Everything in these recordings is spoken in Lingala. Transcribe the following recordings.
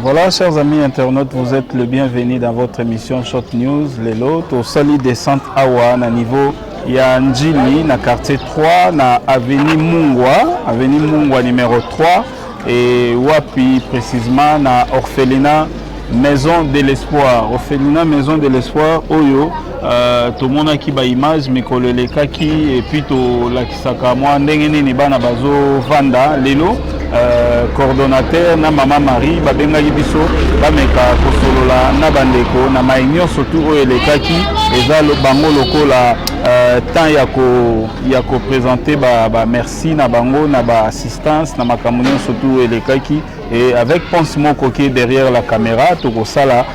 Voilà, chers amis internautes, vous êtes le bienvenu dans votre émission Short News. Lelo, au sali descente Awa, na niveau ya Njili, na quartier 3, na avenue Mungwa numéro 3, et wapi précisément na orphelinat Maison de l'Espoir. Orphelinat Maison de l'Espoir, Oyo, tout le monde a qui ba image, mais kolele kaki, et puis tout la kisaka moi, ndengene ni bana bazo vanda, lelo. Coordonnateur na Maman Marie babenga biso bameka kosolola na bandeko na maignon surtout oyo elekaki eza bango lokola temps ya ko présenter ba merci na bango na ba assistance na makambo surtout elekaki et avec Ponce Moko qui est derrière la caméra to sala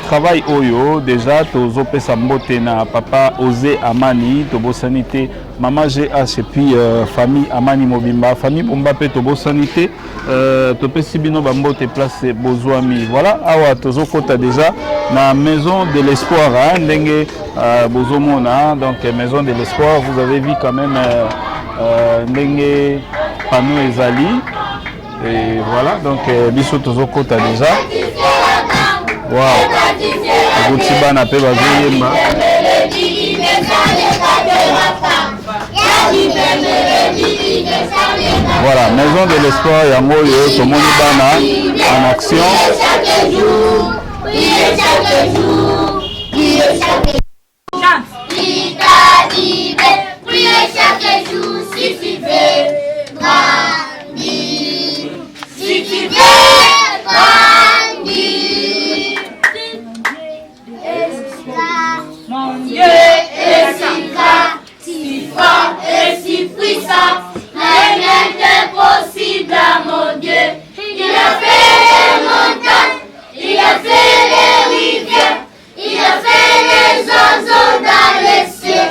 travail oyo déjà tozo pesa mbote na papa Osé Amani to sanité maman GH et puis famille Amani Mobimba famille Bomba pe to sanité to pesi bino bambo te place bozwami voilà awa tozo kota déjà na Maison de l'Espoir ndenge bozomona donc Maison de l'Espoir vous avez vu quand même ndenge panneau ezali et voilà donc biso tozo kota déjà wow Goutibana pe bazoyemba voilà, Maison de l'Espoir, yango yo tomoni bana en action. Chaque jour, chaque jour, chaque jour. Priez chaque jour si tu veux grandir. Si tu veux grandir. Mon Dieu est si grand, si fort et si puissant. Rien n'est impossible à mon Dieu. Il a fait les montagnes, il a fait les rivières, il a fait les oiseaux dans les cieux.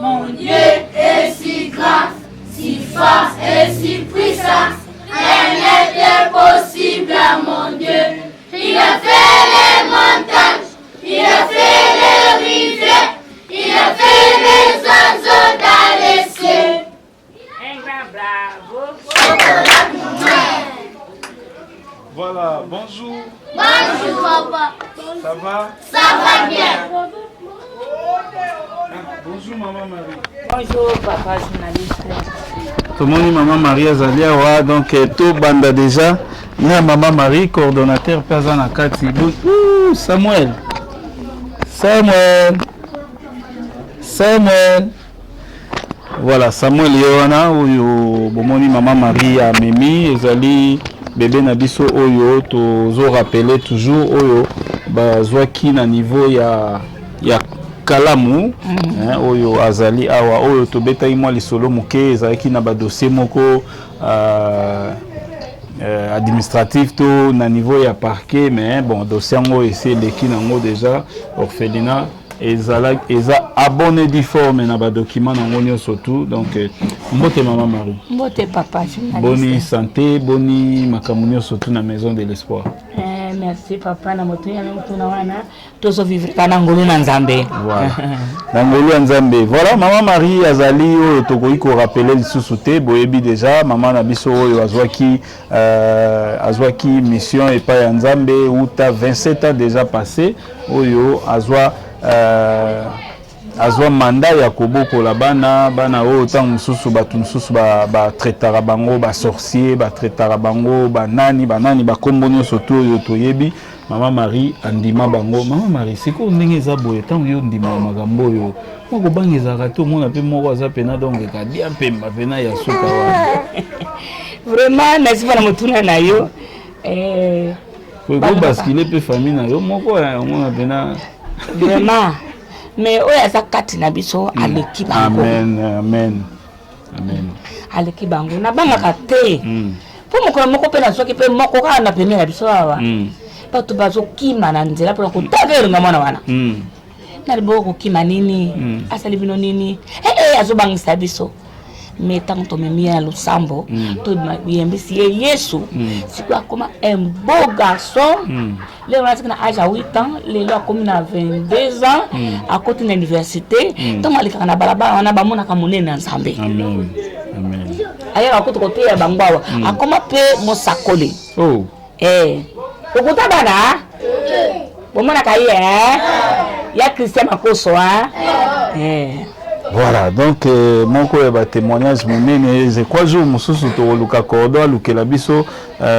Mon Dieu est si grand, si fort et si puissant. Rien n'est impossible à mon Dieu. Il a fait les montagnes, il a fait les rivières, il a fait les oiseaux dans les cieux. Voilà, bonjour. Bonjour, papa. Ça va? Ça va bien. Bonjour, maman Marie. Bonjour, papa journaliste. Tout le monde, maman Marie Azalia, donc tout banda déjà. Il y a maman Marie, coordonnateur Pazana Kati. Samuel. Voilà, Samuel Yohana, ou bomoni maman Marie a Mimi, ezali bébé Nabiso Oyo, tozo rappeler toujours Oyo, bazwaki na niveau ya Kalamu, Oyo Azali Awa, Oyo tobeta imwa lisolo moke, ezalaki na ba dossier moko administratif to na niveau ya parquet, mais bon, dossier ngo essaie leki nango déjà, orphelinat. Eza abonné difforme na ba document nango nyonso tout donc mbote maman Marie mbote papa boni santé boni makambo nyonso tout na Maison de l'Espoir merci papa na moto ya mutuna wana tozo vivre kana ngolu na nzambe voilà na ngolu ya nzambe voilà maman Marie azali oyo tokoki ko rappeler lisusu te boyebi déjà maman na biso oyo azwaki mission et pas ya nzambe uta 27 ans déjà passé oyo azwa mandat ya kobokola bana oyo tango mususu batu mususu ba traitara bango ba sorcier ba traitara bango banani bakombo nyonso to oyo toyebi maman Marie andima bango maman Marie siko ndenge eza boye tango yo ndima makambo oyo moko bangezaka to mona pe moko aza pena donc kadia pemba pena ya suka wana vraiment nasiba na mutuna na yo ko basculer pe famille na yo moko mona pena vraiment mais oya za kati na biso aleki bango amen aleki bango na banga kate po moko moko pe na soki pe moko ka na pene na biso awa pa to bazo kima na nzela po ko tabelo na mwana wana na liboko kima nini asali bino nini azo bangisa biso mais tant to memi à Lusambo to yembisi Yesu sikwa koma un beau garçon le on a âge à 8 ans le là comme na 22 ans à côté de l'université to malika na balaba wana bamona kamone na nzambe amen aya à côté ya bangbawa akoma pe mosakole Okuta bana. Bomona kaye ya Christian Makoso Voilà, donc mon témoignage monene je crois jour mususu to luka cordo aluke la biso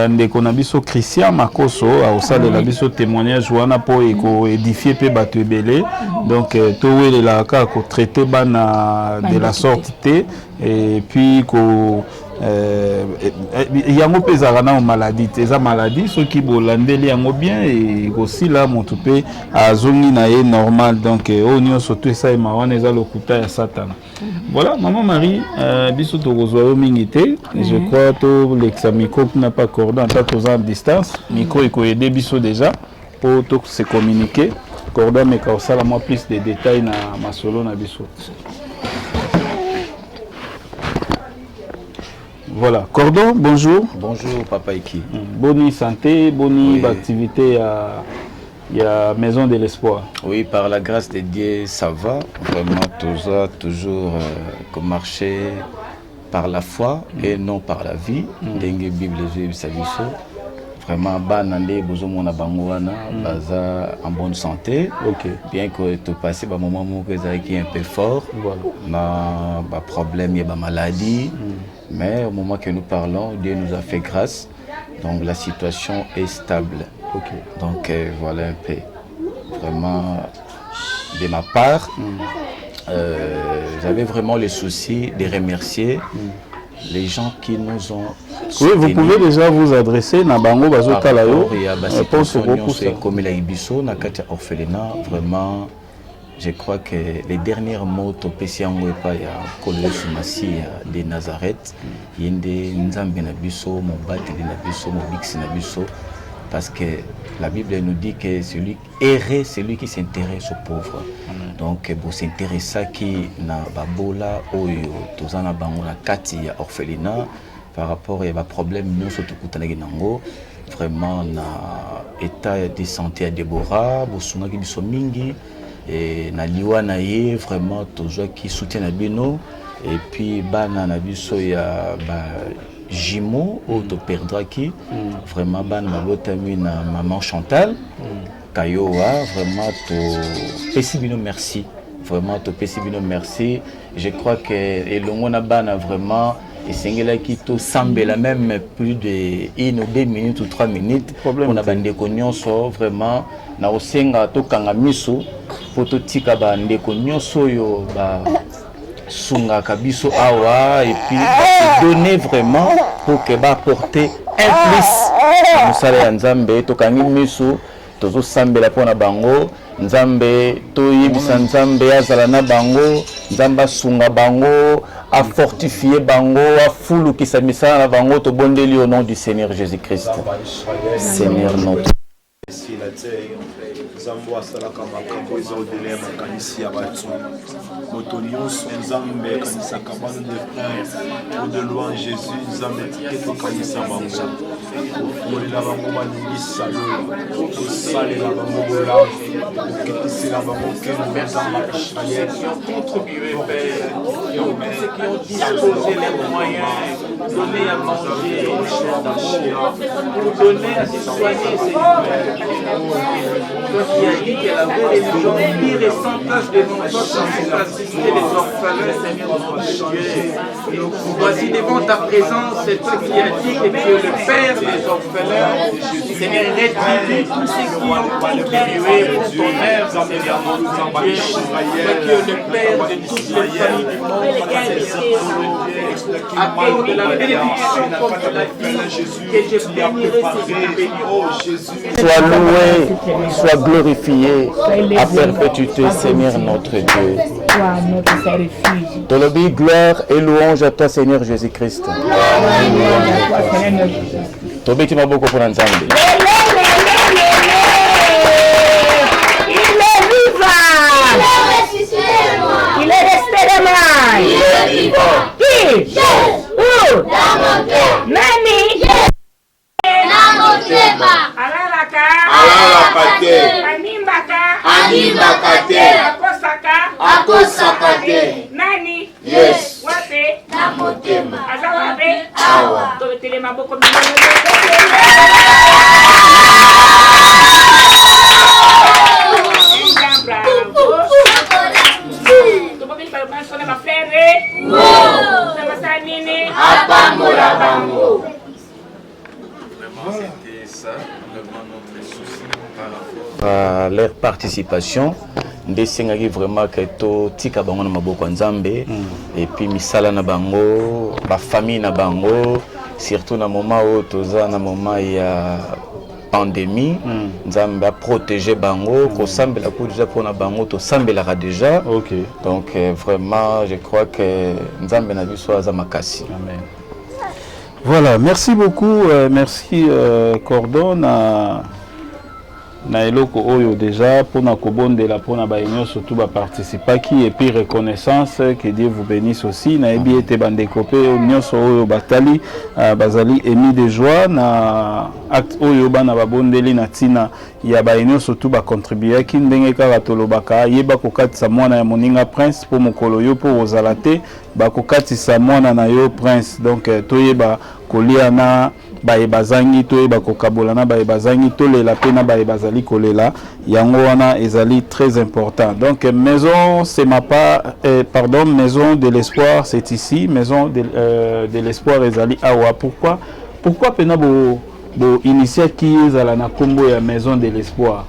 ndeko na biso Christian Makoso au sale la biso témoignage wana po eko édifier pe bato ebele donc to wele la ka ko traiter bana de la sorte et puis ko yango pezaka na maladie eza maladie ceux qui bolandeli yango bien et aussi là mon toupé azongi na ye normal donc onyo surtout ça et mawana eza lokuta ya satana. Voilà maman Marie biso to kozwa mingi te je crois to l'examiko n'a pas cordon en tant en distance micro eko aider biso déjà pour to se communiquer cordon mais ka osala moi plus de détails na masolo na biso. Voilà, Cordon, bonjour. Bonjour, Papa Iki. Bonne santé, bonne activité à Maison de l'Espoir. Oui, par la grâce de Dieu, ça va. Vraiment, toujours comme marcher par la foi et non par la vie. Dengue Bible, vraiment, banandé, bozomona bangoana, baza en bonne santé. Ok. Bien que tu passes un moment où qui est un peu fort, na ba problème, il y a ba maladie. Mais au moment que nous parlons, Dieu nous a fait grâce. Donc la situation est stable. Okay. Donc voilà un peu. Vraiment, de ma part, j'avais vraiment le souci de remercier les gens qui nous ont soutenus. Oui, vous pouvez déjà vous adresser na bango bazotalayo. Il y a comme la Ibiso, na katia orphelinat, vraiment. Je crois que les dernières mots au Pessiango et pas ya Colosse Massi de Nazareth, yende nzambe na biso, mon bati na biso, mon bix na biso, parce que la Bible nous dit que celui erré, celui qui s'intéresse aux pauvres. Donc pour s'intéresser qui na babola oyo tozana bango na kati ya orphelinat par rapport à problème nous surtout kutanagi nango vraiment na état de santé à Déborah, bosuna ki biso mingi. Et na liwa na ye vraiment toujours qui soutient na bino et puis bana na biso ya ba jimo auto perdra qui vraiment bana mabotami na maman Chantal Kayoa vraiment to pesi bino merci vraiment to pesi bino merci. Je crois que elongo na bana vraiment et c'est qui to sambela même plus de 1 ou 2 minutes ou 3 minutes on a bandé nyonso vraiment na osenga to kanga miso poto tika bandeko nyonso yo ba sunga kabiso awa et puis donner vraiment pour que ba apporter un plus musala ya nzambe to kangi miso tozo sambela pona bango nzambe to yebisa nzambe azala na bango nzamba sunga bango a fortifier bango a fulu ki sa misala na bango to bondeli au nom du Seigneur Jésus-Christ. Seigneur notre Zambo asalaka makambo eza odele ya makanisi ya bato moto nyonso nzambe ekanisaka bana de frère au de loin Jésus nzambe tike tokanisa bango ofumolela bango balingisa yo osalela bango bolamu okitisela bango nkembo nzambe Israël contribué, Père, qui ont disposé les moyens, donner à manger, pour donner à se soigner, Seigneur. Toi qui as dit qu'elle avait les gens pires et sans tâche de non-toi, assister les orphelins, Seigneur notre Dieu. Voici devant ta présence, c'est toi qui as dit que tu es le Père des orphelins. Seigneur, rétribue tous ceux qui ont contribué pour ton œuvre, Seigneur notre Dieu. Toi qui es le Père de toutes les familles du monde, accorde la bénédiction comme tu l'as dit, que je bénirai ces bénis. Sois loué, sois glorifié à perpétuité, Seigneur notre Dieu. Tolobi, gloire et louange à toi, Seigneur Jésus-Christ. Tobi, tu m'as beaucoup pour l'ensemble. Il est resté de moi. Il est vivant. Qui? Jésus. Où? Dans mon cœur. Nani? Dans mon cœur. Alalaka. Alalaka te. Animbaka. Animbaka te. Akosaka. Akosaka te. Nani? Yes. Wape? Dans mon cœur. Azawape? Awa. Tobetele maboko. leur participation. Ndesengaki vraiment que to tika bango na maboko nzambe et puis misala na bango ba famille na bango surtout na moment où toza na moment ya pandémie nzambe a protégé bango ko sambela ko déjà pour na bango to sambela déjà donc vraiment je crois que nzambe na biso aza makasi. Amen. Voilà, merci beaucoup, merci Cordon na eloko oyo déjà pour na kobondela pour na baigno surtout ba participer qui et puis reconnaissance que Dieu vous bénisse aussi na ebi ete bandeko pe nyonso oyo batali bazali émis de joie na acte oyo bana babondeli na tina ya baigno surtout ba contribuer ki ndenge kaka tolobaka yeba kokatisa mwana ya moninga prince pour mokolo yo pour ozalate ba kokatisa mwana na yo prince donc toyeba kolia na baebazangi toyeba kokabola na baebazangi tolela pe na baebazali kolela yango wana ezali très important. Donc maison c'est ma part maison de l'espoir c'est ici, maison de l'espoir ezali awa. Pourquoi pena bo initier qui ezala na kombo ya maison de l'espoir?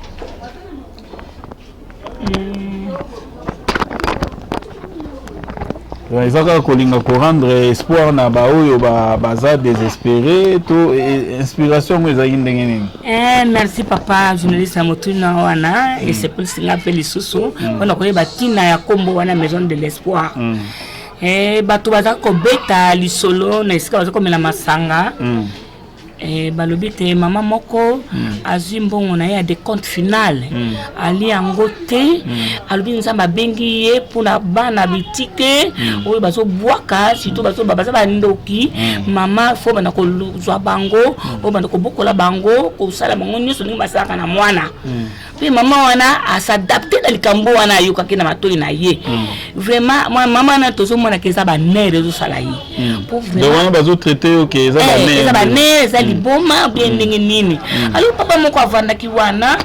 Ils ont rendre espoir na baoyo baza désespéré to inspiration moi ezaki ndenge nini. Merci papa journaliste Motuna wana et c'est pour singa pe lisusu on a koyeba batina ya kombo wana maison de l'espoir. Bato baza ko beta lisolo na esika baza ko mela masanga. Balobi te mama moko azimbongo na ya de compte final ali angote alobi nzamba bengi ye puna bana bitike oyo bazo bwaka sito bazo baza bandoki mama fo bana ko zwa bango o bana ko bokola bango ko sala bango nyoso ni masaka na mwana puis mama wana a s'adapter na likambo wana yoka kina matoi na ye vraiment moi mama na tozo mona ke za ba nere zo sala yi pour vraiment bazo traiter OK za ba nere liboma bien ndenge nini alors papa moko avanda ki wana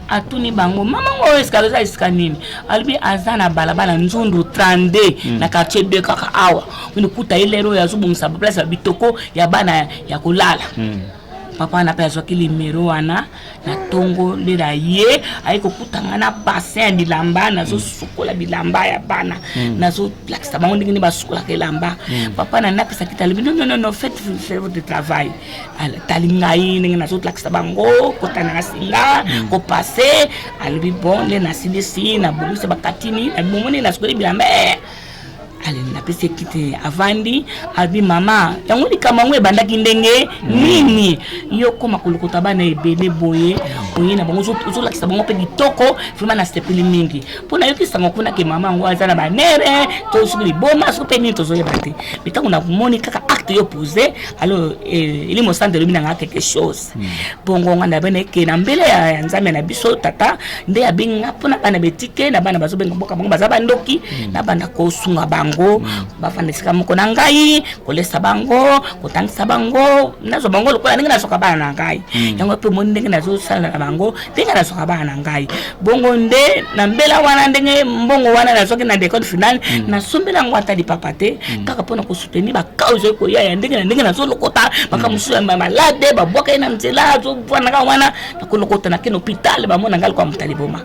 atuni bango mama ngo eskaza iskanini alibi azana balabala nzundu 32 na quartier de kaka awa wini kuta ilero ya zubu msabu place bitoko ya bana ya kulala papa na peso ki limero wana na tongo lera ye ayiko kutanga na bassin bilamba na zo sukola bilamba ya bana na zo lakisa bango ndingi ba sukola ke lamba papa na pesa kitalibi non faites votre travail ala talingai ndingi na zo lakisa bango kotana na singa ko passer alibi bon le na sidisi na bongisa bakatini na bomoni na sukola bilamba ale na pese kite avandi abi mama yango likamangwe bandaki ndenge nini yo koma kulukota bana ebele boye oye na bango zo lakisa bango pe kitoko vraiment na stepili mingi pona yo kisango kuna ke mama ngo azana banere to sukuli boma so pe ni to zo yebate bitango na moni kaka acte yo poser alors ili mo centre lobina nga quelque chose bongo ngana bene ke na mbele ya nzambe na biso tata nde abinga pona bana betike na bana bazo benga boka bango baza bandoki na bana ko sunga bango bafandisika moko na ngai kolesa bango kotangisa bango nazo bango lokola ndenge nasoka bana na ngai yango pe mo ndenge nazo sala na bango ndenge nasoka bana na ngai bongo nde na mbela wana ndenge mbongo wana nazoki na décode final na sombela ngwata di papate kaka pona ko soutenir ba cause ko ya ndenge nazo lokota baka musu ya malade ba boka ina mtela zo bwana ka wana na ko lokota na kino hôpital ba mona ngal kwa mtaliboma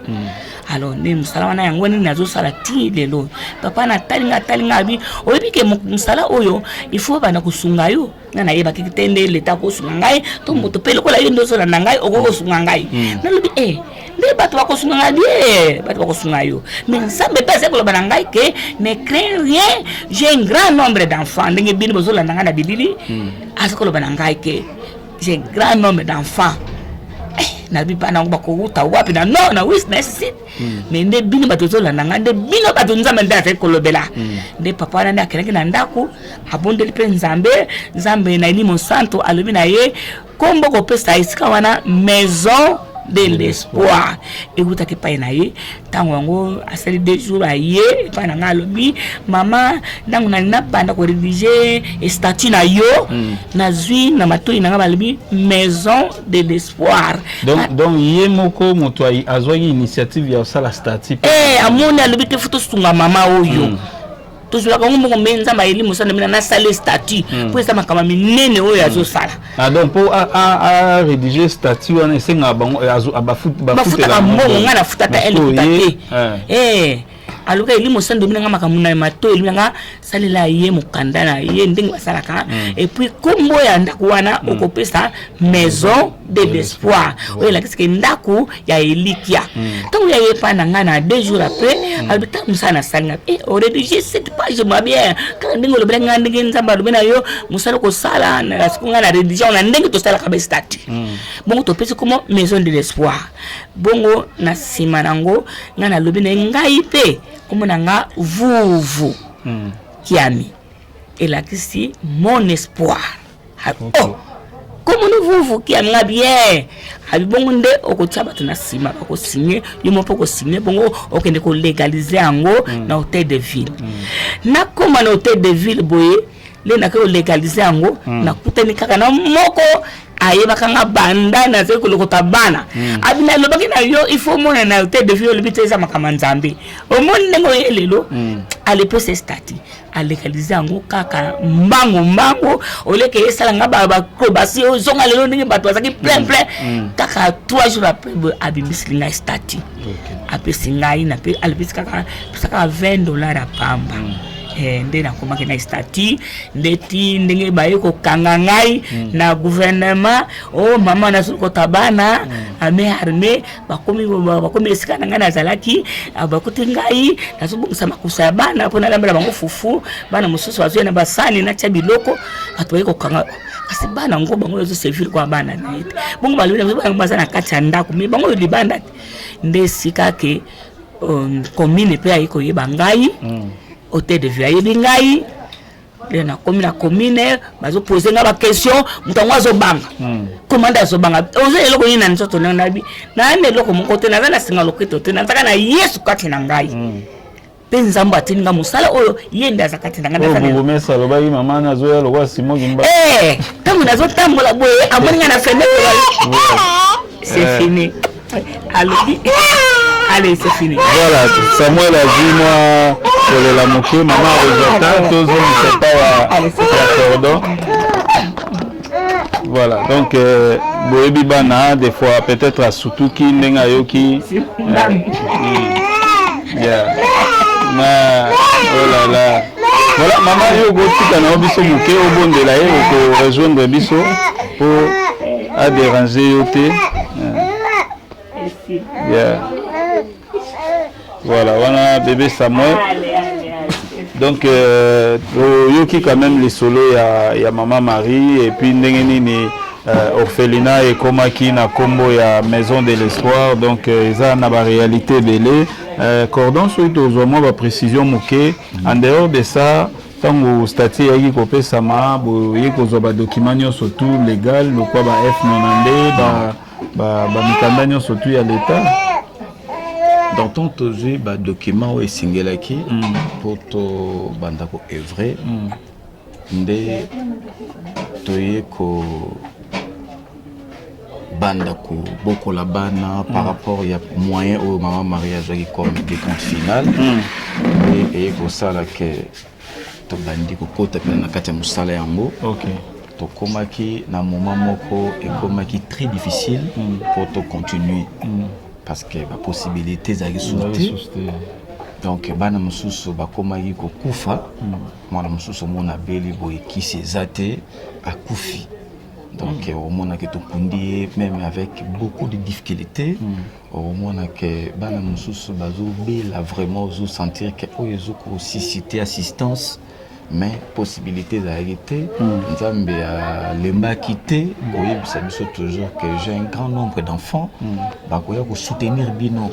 alors ni musala wana yango ni nazo sala ti lelo papa na talinga bi oyebi ke musala oyo il faut bana kusunga yo na yeba kitende leta ko sunga ngai to moto pele ko la yo ndo so na ngai oko sunga ngai na lobi ne bato bako sunga ngai bato bako sunga yo mais ça me passe ko bana ngai ke ne crains rien j'ai un grand nombre d'enfants ndenge bini bozo la nanga na bilili asako bana ngai ke j'ai un grand nombre d'enfants na bipa na ngba ko uta wapi na no na wis na sit mais nde bino bato zo la nanga nde bino bato nzambe nda fe kolobela nde papa na akelaki na ndako abondeli pe nzambe na elimo santo alobi na ye kombo ko pesa isika wana maison de l'espoir ekuta ke pa na ye tango ngo asali 2 jours aye pa na ngalobi mama ndangu na banda ko rédiger statut na yo na zui na matoi na ngalobi maison de l'espoir donc ye moko moto azwa initiative ya sala statut amoni alobi ke futo sunga mama oyo tozwaka ngo moko mbe nzambe ayeli mosala mina nasala statut po eza makambo minene oyo azosala. Donc pour à rédiger statut wana esenga bango bafutaka mbongo nga nafutata elikuta te aluka eli mosando mina nga makambo na mato eli nga salela ye mokanda na ye ndenge basalaka et puis kombo ya ndako wana okopesa maison de l'espoir oyo elakisaka ndako ya elikia ntango ya ye pa na nga na 2 jours après alobita mosala nasali nga orédige cette page ma bien kaka ndenge olobela nga ndenge nzambe alobi na yo mosala kosala na siku nga na rédigeant na ndenge tosalaka ba statut bongo topesi komo maison de l'espoir bongo na nsima nango nga nalobi na ngai te komona nga vuvu kiami elakisi mon espoir komona vuvu kiami nga bien abibongo nde okotia bato na nsima bakosigne yo moko okosigne bongo okende kolégalize yango na hôtel de ville nakoma na hôtel de ville boye le nakei kolégalize yango nakutani kaka na moko ayebaka nga banda na zeko lokota bana abina lobaki na yo il faut mona na hôtel de ville olobite eza makambo nzambe omoni ndenge oyelelo alepesa statut alégalize yango kaka mbango oleke esala nga bakrobasi ozonga lelo ndenge bato bazaki plein kaka 3 jours après abimisili ngai statut apesi ngai na pe alepesi kaka $20 apamba nde nakomaki na statut ndeti ndenge baye kokanga ngai na gouvernement mama nasukota bana ame armée bakomi esika na ngai nazalaki bakote ngai nazobongisa makusa ya bana mpo nalambela bango fufu bana mosusu bazoya na basani natya biloko bato baye kokanga kasi bana ngo bango ezoservir kwa bana na ete bongo balobi baza na kati ya ndako me bango libanda te nde esika ke commune mpe aye koyeba ngai hôtel de ville yebi ngai le na commune bazo poser nga ba question mutango azobanga commande azobanga ozo eloko ni na nzoto na nabi na ne eloko moko te na na singa lokito te na taka na Yesu kati na ngai pe nzambo atinga musala oyo yende azakati na ngai na bomesa loba yi mama na zo ya lokwa simo gimba tango nazo tambola boye amoni nga na fenêtre c'est fini allez c'est fini voilà Samuel a dit moi sur la moquée maman résultat tous on sait pas ya cordon voilà donc boyebi bana des fois peut-être à Sutuki ndenga yoki oh là là voilà maman yo gotika na biso moke obondela ye ko rejoindre biso pour à déranger yote voilà, voilà bébé Samuel. Donc yoki quand même les solos ya maman Marie et puis ndengeni orphelinat et komaki na kombo ya maison de l'espoir donc ça na ba réalité belé cordon surtout aux moins ba précision moké en dehors de ça tango statut yaki kopesa ma boye kozo ba document surtout légal le quoi ba F90 ba mikanda surtout ya l'état. Dans ton tozi ba document ou singelaki pour to bandako est vrai nde toye ko bandako beaucoup la bana par rapport il y a moyen au maman Marie a joué comme décompte final et ko sala que to bandiko kota na kati ya musala yango to komaki na moment moko et komaki très difficile pour to continuer parce que la possibilité d'aller sauter donc bana mususu bakomaki ko kufa mwana mususu mona beli boy qui s'est até à kufi donc au mona que to kundi même avec beaucoup de difficultés au mona que bana mususu bazo bela vraiment zo sentir que oyezo ko citer assistance mais possibilité d'arrêter nzambe a lemba quitter boye biso toujours que j'ai un grand nombre d'enfants bakoya ko soutenir bino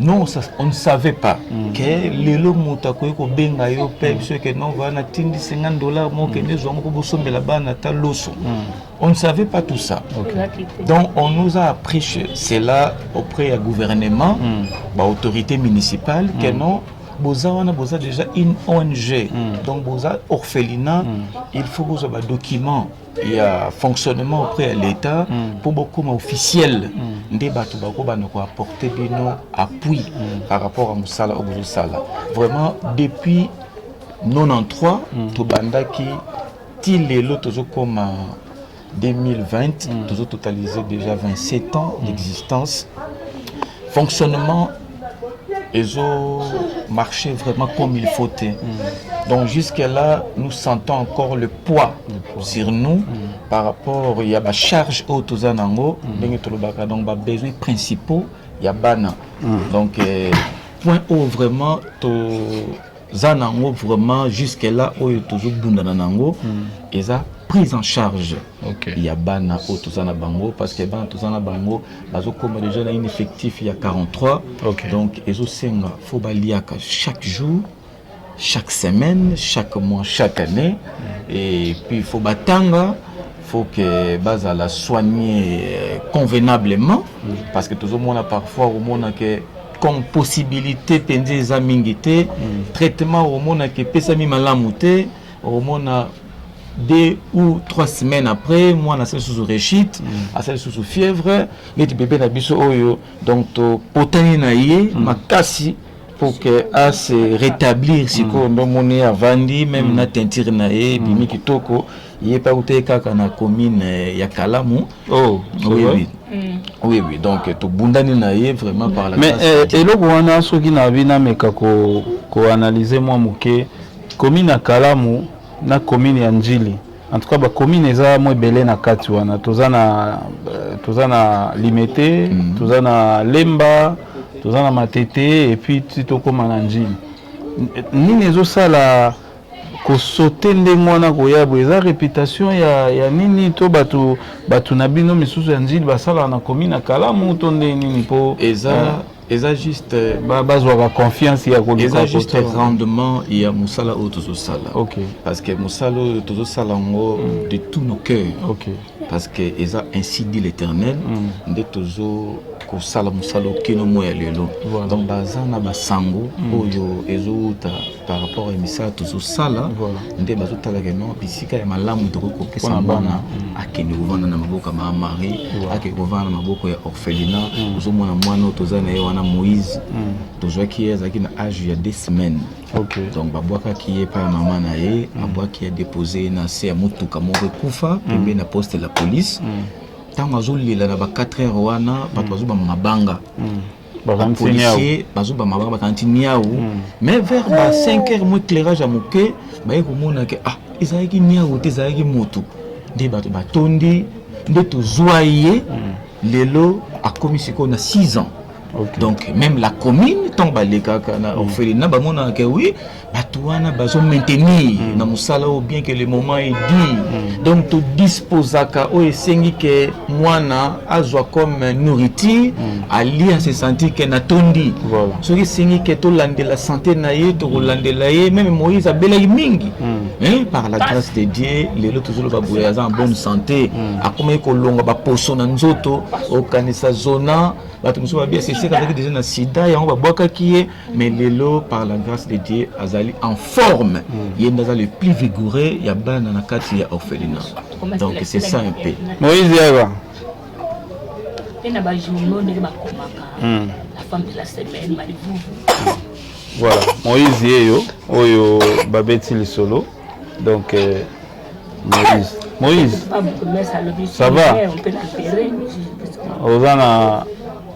non ça on ne savait pas que lelo muta ko benga yo pe biso que non va na tindi $50 mo que ne zongo ko bosombela bana ta loso on ne savait pas tout ça donc on nous a appris cela auprès du gouvernement ba autorité municipale que non Boza on a besoin déjà une ONG donc Boza orphelinat il faut que ça document il y a fonctionnement auprès de l'État pour beaucoup officiel des bateaux bako banoko apporter bino appui par rapport à musala au sala vraiment depuis 93 tobandaki ti lelo comme 2020 toujours totalisé déjà 27 ans d'existence. Fonctionnement ils ont marché vraiment comme il faut. Donc jusqu'à là, nous sentons encore le poids sur nous par rapport il y a ma charge haute donc les besoins principaux il y a bana. Donc point haut vraiment zanango vraiment jusqu'à là où toujours bundanango et ça prise en charge. Il y a bana autozana bango parce que bana autozana bango bazo comme déjà un effectif il y a 43. Donc ezo senga faut baliaka chaque jour, chaque semaine, chaque mois, chaque année et puis faut batanga faut que base la soigner convenablement parce que tout le monde a parfois au monde que comme possibilité pendant les amingité traitement au monde que pesami malamute au monde 2 ou 3 semaines après, moi, je suis sous réchite, je suis sous fièvre, les bébés n'habitent oyo, donc potani naie, ma cassi pour que à se rétablir, si qu'on on est à Vandi, même na teinture naie, bimi kitoko, il est pas où t'es kaka na commune ya Kalamu. Oh, oui. Oui, donc tout bundani naie vraiment par la. Mais et le gouvernement ce qui n'a vina mais kako analyser moi muke commune ya Kalamu na commune ya Njili. En tout cas ba commune eza mo belé na kati wana tozana limité, tozana Lemba, tozana Matete et puis titoko na Njili. Nini ezo sala ko sauter ndenge wana ko yabo eza réputation ya nini to batu na bino misusu ya Njili basala na commune ya Kalamu to nini po eza juste bazwa confiance ya ko eza juste rendement ya musala autozo sala. Parce que musala autozo sala ngo de tous nos cœurs. Parce que eza ainsi dit l'Éternel nde tozo ko sala musala kino moya lelo. Donc bazana basango oyo ezouta par rapport à misala tozo sala nde bazotala que non bisika ya malamu to ko pesa mbana akeni uvanda na maboka ma Marie akeni uvanda na maboko ya orphelinat ozo mwana mwana tozana ye wana Moïse tozwa ki ezaki na âge il y a 2 semaines. Donc babwaka ki est pas maman na ye babwa qui a déposé na se mutuka mo kufa pembe na poste la police tango azolela na ba 4 heures wana bato bazuba mabanga policier bazuba mabanga bakantini yao mais vers ba 5 heures mo éclairage à moke ba ekomona ke ezaki niao te ezaki moto nde bato batondi nde tozwa ye lelo akomi siko na 6 ans. Donc même la commune tombe les kakana orphelinat ba mona que oui batouana bazo maintenir na musala ou bien que le moment est dit donc tout disposaka o esengi que mwana azwa comme nourriture ali à se sentir que na tondi ce qui sengi que to lande la santé na ye to lande la ye même Moïse abela mingi par la grâce de Dieu les autres toujours ba boya en bonne santé akoma ko longa ba poso na nzoto o kanisa zona bato muso ba bien c'est avec des jeunes sida et on va boire qui est mais lelo par la grâce de Dieu azali en forme il est le plus vigoureux il y a ban na kati ya orphelinat donc c'est ça un peu Moïse yaba na ba journaux de ba komaka la femme de la semaine marivu voilà Moïse yeyo oyo babeti le solo donc Moïse ça va Ozana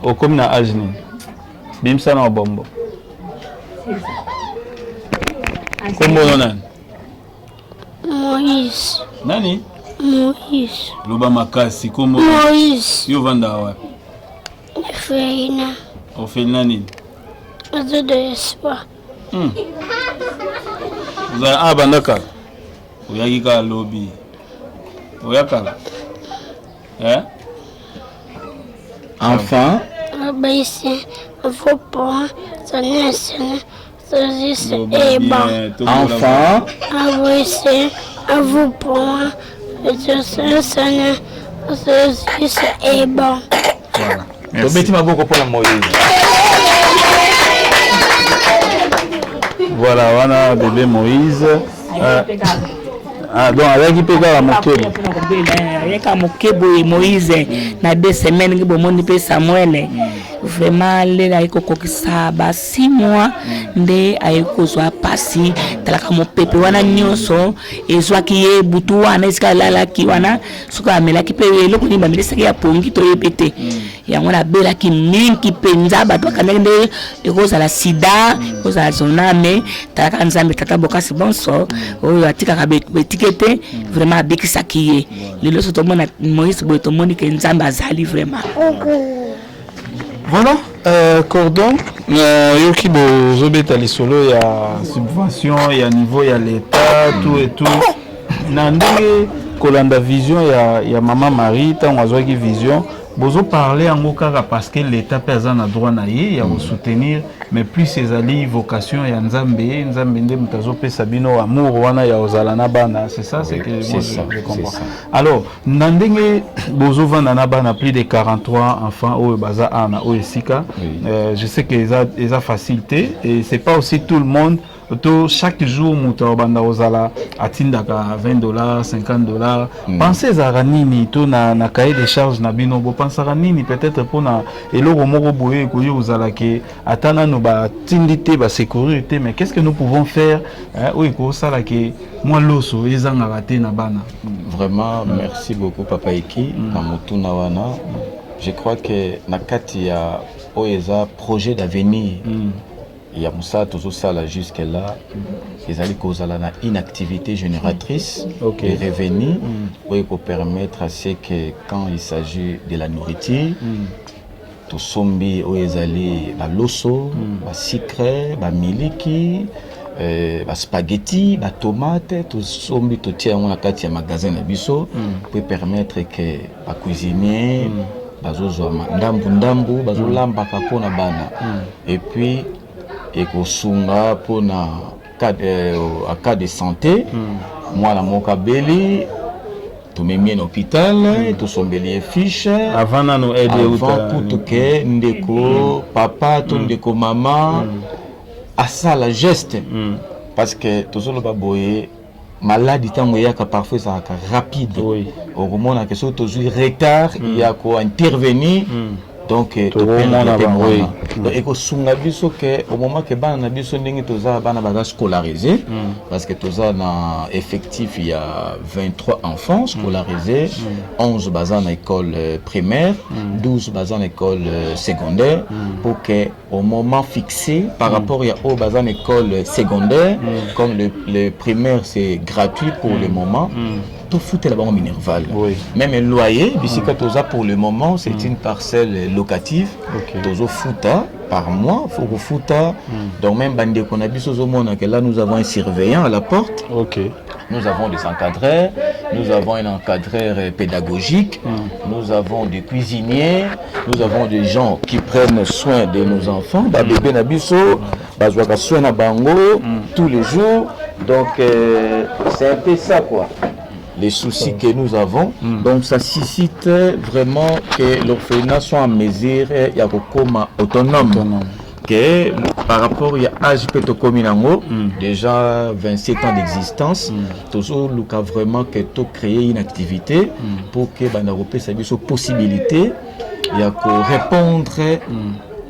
au comme na ajni bimsa na bombo kombo nani Moïse nani Moïse loba makasi kombo Moïse yo vanda wapi Feina ofena nini azo de espoir za bandaka oyaki ka lobi oyaka enfant ici faut pas ça n'est et bon enfant ici vous point ça est bon merci maboko pour la Moïse. Voilà wana bébé Moïse donc avec pega la mokebo avec mokebo Moïse na 2 semaines ngi bomoni pe Samuel vraiment lela ikokokisa ba 6 mois nde ayikozwa pasi talaka mopepe wana nyonso ezwaki ye butu wana esika alalaki wana soki amelaki mpe eloko nini bamelisaki ya pongi toyebi te yango nabelaki mingi mpenza bato bakandaki nde ekozala sida ekozala zoname talaka nzambe tata bokasi bonso oyo atikaka betike te vraiment abekisaki ye lelo so tomona Moïse boye tomoni ke nzambe azali vraiment. Voilà, cordon, yoki bozobeta lisolo ya subvention, ya niveau ya l'État, tout et tout. Nandenge kolanda vision ya Maman Marie, tant wazwaki vision, bozo parler en kaka parce que l'État pesa na droit na ye ya soutenir, mais plus ces alliés vocation ya Nzambe, Nzambe nde mutazo pesa bino amour wana ya ozala na bana, c'est ça, c'est que moi je comprends. Alors, nandenge bozo vanda na bana plus de 43 enfants au baza ana au esika, je sais que ils a facilité et c'est pas aussi tout le monde. Chaque jour, muta banda ozala atindaka $20, $50. Pensez à ranini to na cahier de charges na binobo. Pensez à ranini peut-être pour na eloko moko boye koyo ozala ke atana no ba tindité ba sécurité. Mais qu'est-ce que nous pouvons faire? Oui, ko sala ke moi loso ezanga raté na bana. Vraiment, merci beaucoup Papa Iki na mutuna wana. Je crois que na kati ya oeza projet d'avenir. Il y a Moussa Tozosala jusque-là, ils allaient causer la inactivité génératrice et revenus pour permettre à ce que quand il s'agit de la nourriture, tout sombi où ils allaient la loso, la sucre, la miliki, la spaghetti, la tomate, tout sombi tout tient on a quatre magasins à biso pour permettre que la cuisinier bazozoma ndambu bazolamba kapona bana et puis et kosunga pour na cas de santé moi la mokabeli to memi en hôpital to sombeli fiche avant na no aider pour tout que ndeko papa to ndeko maman à ça la geste parce que tozolo ba boye maladie tango yaka parfois ça rapide au moment que so tozui retard il y a ko intervenir donc et que sunga biso que au moment que bana biso ndenge toza bana baga scolarisé parce que toza na effectif il y a 23 enfants scolarisés 11 bazan à école primaire 12 bazan à école secondaire pour que au moment fixé par rapport à au bazan école secondaire comme le primaire c'est gratuit pour le moment tout foutre là-bas en Minerval. Même un loyer, ici pour le moment, c'est une parcelle locative. Tozo fouta par mois, faut fouta. Donc même bande qu'on a vu au monde que là nous avons un surveillant à la porte. Nous avons des encadreurs, nous avons un encadreur pédagogique, nous avons des cuisiniers, nous avons des gens qui prennent soin de nos enfants. Ba bébé na biso, ba joaka soin na bango tous les jours. Donc c'est un peu ça quoi. Les soucis que nous avons. Donc ça suscite vraiment que l'orphelinat soit en mesure d'être autonome. Que par rapport à l'âge déjà 27 ans d'existence, toujours le cas vraiment que tu créer une activité pour que l'Europe ait cette possibilité de répondre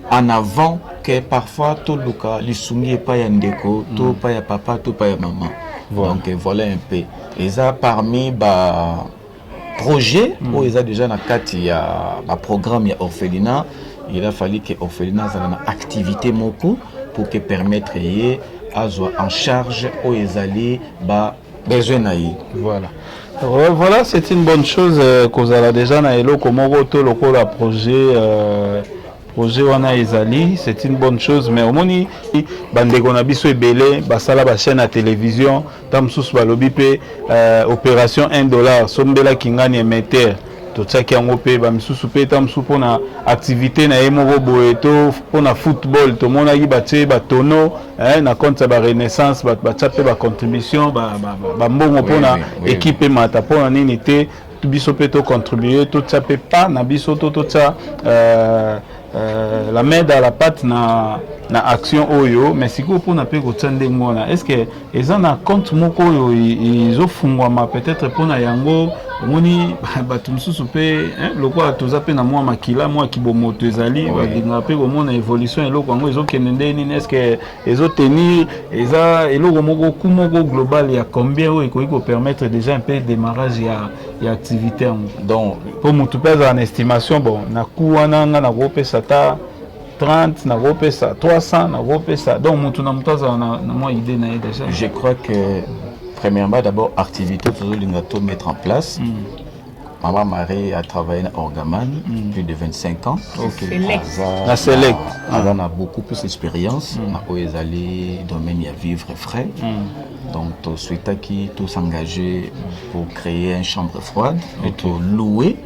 en avant que parfois tout le cas, les soumis pas y ndeko, tout pas y papa, tout pas y maman. Donc voilà un peu. Et ça parmi bah projet où ils ont déjà na kati ya ba programme ya orphelinat, il a fallu que orphelinat ça na activité moko pour que permettre y à en charge où ils allaient ba besoin na y. Voilà. Voilà, c'est une bonne chose qu'on a déjà na eloko moko to lokola projet wana ezali, c'est une bonne chose, mais au moni bandeko na biso ebele basala ba chaîne à télévision tamsusu balobi pe opération $1 sombela kingani émetteur to tsaki yango pe ba misusu pe tamsusu pona activité na yemoko boye to pona football to mona yi batie ba tono na compte ba renaissance ba tsape ba contribution ba mbongo pona équipe mata pona nini te biso pe to contribuer to tsape pa na biso to tsa la main dans la pâte na action oyo mais siko pour na pe ko tsande ngona est-ce que eza na compte moko oyo izofungwama peut-être pour na yango moni bato mususu pe lokwa toza pe na mwa makila mwa kibomoto ezali balinga pe komona évolution eloko yango ezokende ndeni est-ce que ezotenir eza eloko moko kumoko global ya combien oyo ekoki ko permettre déjà un peu démarrage ya activité donc pour mutu pe en estimation bon na kuwana nga na kopesa ta 30 na kopesa 300 na kopesa donc mutu na mutaza na moi idée na déjà. Je crois que premièrement d'abord activité toujours l'ingato mettre en place. Maman Marie a travaillé à Orgaman plus de 25 ans. La Select. Elle a beaucoup plus d'expérience. On est allé dans le domaine à vivre frais. Donc, tu souhaites tout s'engager pour créer une chambre froide et tout louer.